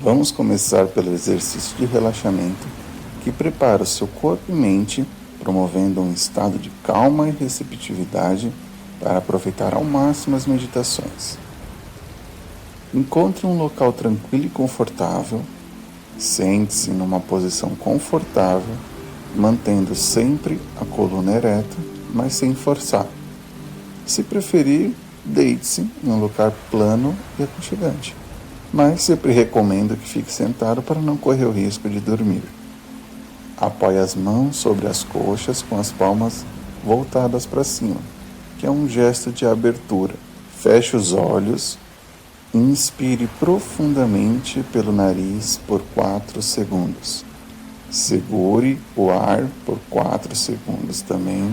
Vamos começar pelo exercício de relaxamento que prepara o seu corpo e mente, promovendo um estado de calma e receptividade para aproveitar ao máximo as meditações. Encontre um local tranquilo e confortável, sente-se numa posição confortável, mantendo sempre a coluna ereta, mas sem forçar. Se preferir, deite-se em um lugar plano e aconchegante, mas sempre recomendo que fique sentado para não correr o risco de dormir. Apoie as mãos sobre as coxas com as palmas voltadas para cima, que é um gesto de abertura. Feche os olhos, inspire profundamente pelo nariz por 4 segundos. Segure o ar por 4 segundos também.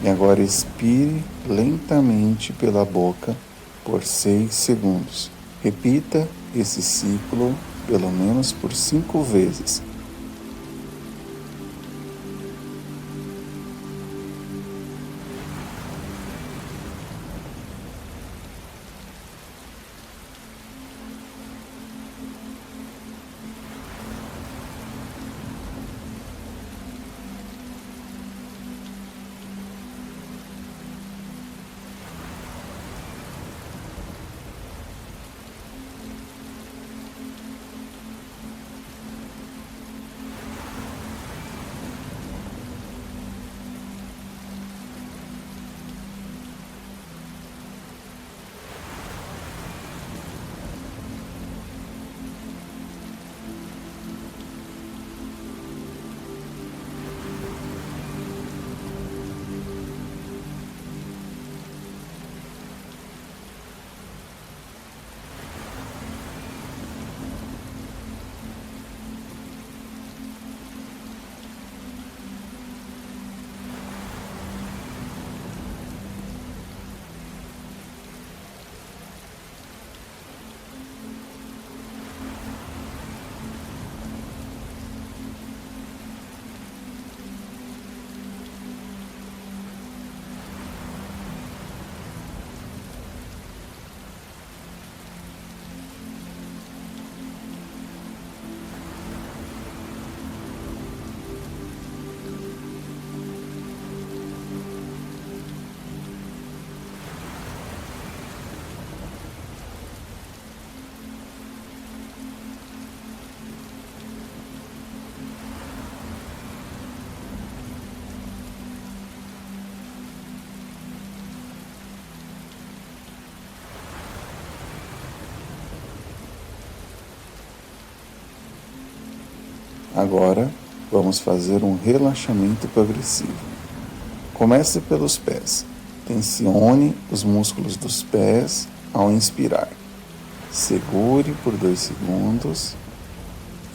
E agora expire lentamente pela boca por 6 segundos. Repita esse ciclo pelo menos por 5 vezes. Agora, vamos fazer um relaxamento progressivo. Comece pelos pés. Tensione os músculos dos pés ao inspirar. Segure por 2 segundos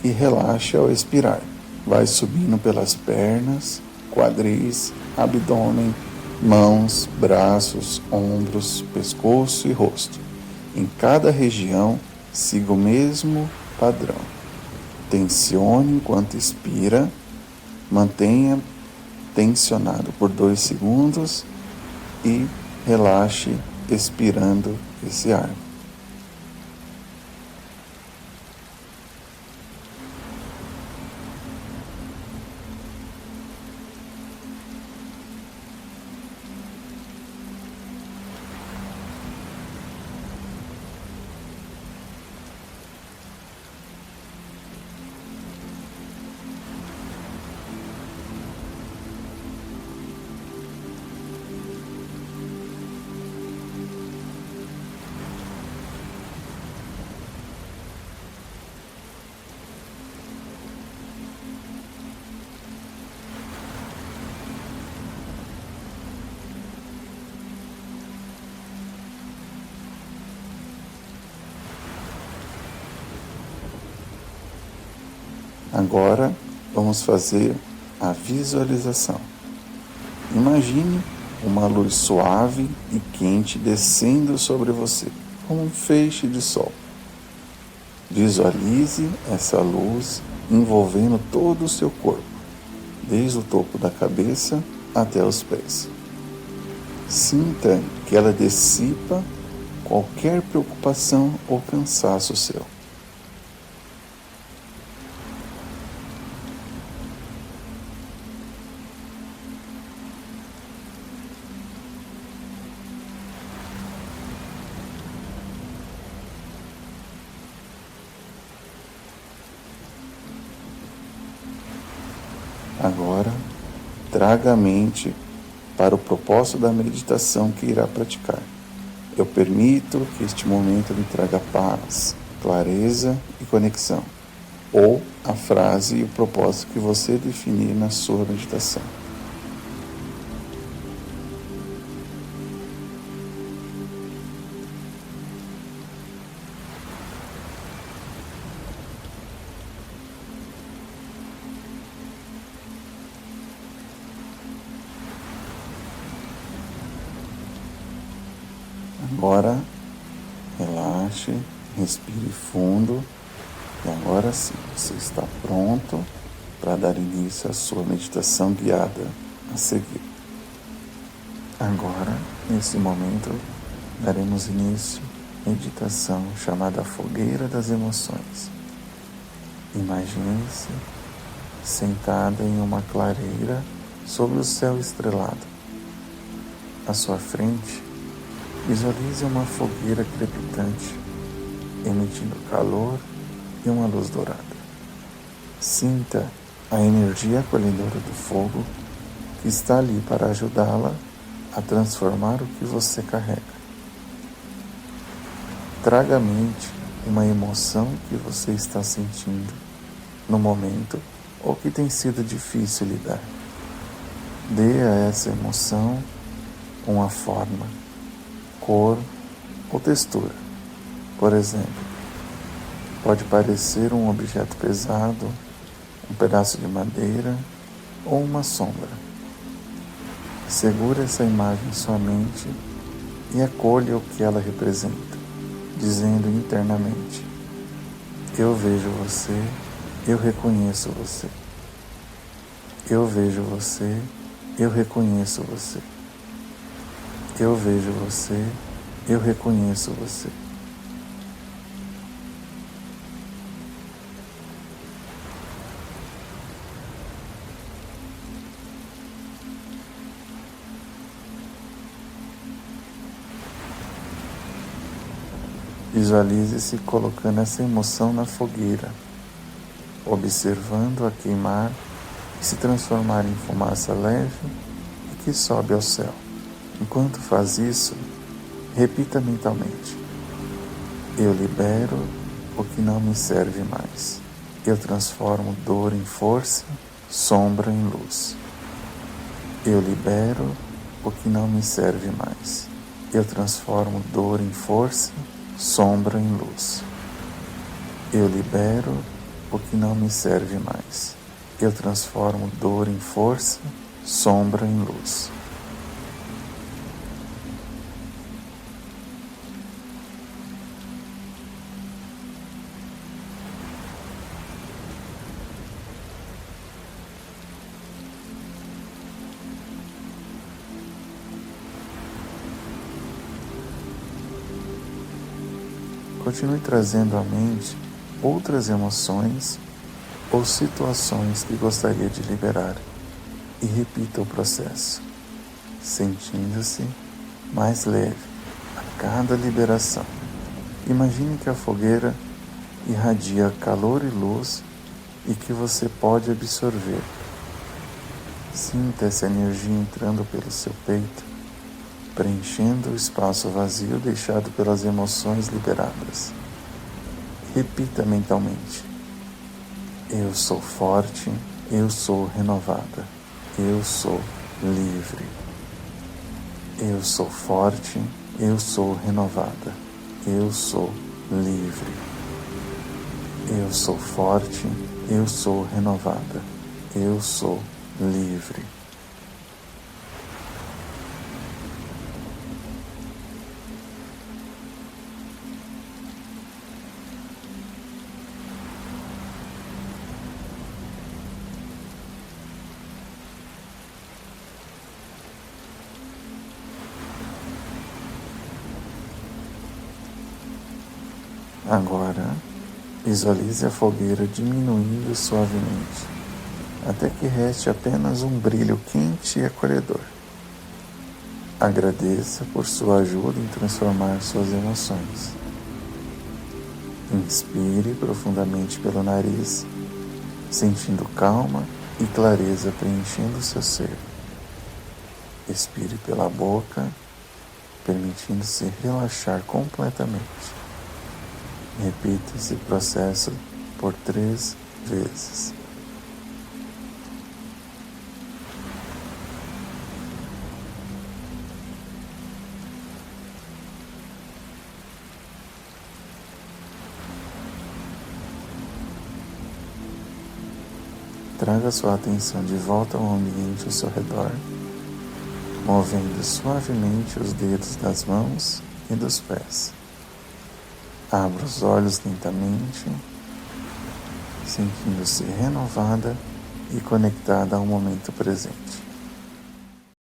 e relaxe ao expirar. Vai subindo pelas pernas, quadris, abdômen, mãos, braços, ombros, pescoço e rosto. Em cada região, siga o mesmo padrão. Tensione enquanto expira, mantenha tensionado por 2 segundos e relaxe expirando esse ar. Agora vamos fazer a visualização. Imagine uma luz suave e quente descendo sobre você, como um feixe de sol. Visualize essa luz envolvendo todo o seu corpo, desde o topo da cabeça até os pés. Sinta que ela dissipa qualquer preocupação ou cansaço seu. Agora, traga a mente para o propósito da meditação que irá praticar. Eu permito que este momento me traga paz, clareza e conexão. Ou a frase e o propósito que você definir na sua meditação. Agora, relaxe, respire fundo e agora sim, você está pronto para dar início à sua meditação guiada a seguir. Agora, nesse momento, daremos início à meditação chamada Fogueira das Emoções. Imagine-se sentada em uma clareira sob o céu estrelado. À sua frente, visualize uma fogueira crepitante, emitindo calor e uma luz dourada. Sinta a energia acolhedora do fogo que está ali para ajudá-la a transformar o que você carrega. Traga à mente uma emoção que você está sentindo no momento ou que tem sido difícil lidar. Dê a essa emoção uma forma, cor ou textura. Por exemplo, pode parecer um objeto pesado, um pedaço de madeira ou uma sombra. Segure essa imagem em sua mente e acolha o que ela representa, dizendo internamente: eu vejo você, eu reconheço você. Eu vejo você, eu reconheço você. Eu vejo você, eu reconheço você. Visualize-se colocando essa emoção na fogueira, observando-a queimar e se transformar em fumaça leve e que sobe ao céu. Enquanto faz isso, repita mentalmente: eu libero o que não me serve mais. Eu transformo dor em força, sombra em luz. Eu libero o que não me serve mais. Eu transformo dor em força, sombra em luz. Eu libero o que não me serve mais. Eu transformo dor em força, sombra em luz. Continue trazendo à mente outras emoções ou situações que gostaria de liberar e repita o processo, sentindo-se mais leve a cada liberação. Imagine que a fogueira irradia calor e luz e que você pode absorver. Sinta essa energia entrando pelo seu peito, preenchendo o espaço vazio deixado pelas emoções liberadas. Repita mentalmente: eu sou forte, eu sou renovada, eu sou livre. Eu sou forte, eu sou renovada, eu sou livre. Eu sou forte, eu sou renovada, eu sou livre. Agora, visualize a fogueira diminuindo suavemente, até que reste apenas um brilho quente e acolhedor. Agradeça por sua ajuda em transformar suas emoções. Inspire profundamente pelo nariz, sentindo calma e clareza preenchendo seu ser. Expire pela boca, permitindo-se relaxar completamente. Repita esse processo por 3 vezes. Traga sua atenção de volta ao ambiente ao seu redor, movendo suavemente os dedos das mãos e dos pés. Abra os olhos lentamente, sentindo-se renovada e conectada ao momento presente.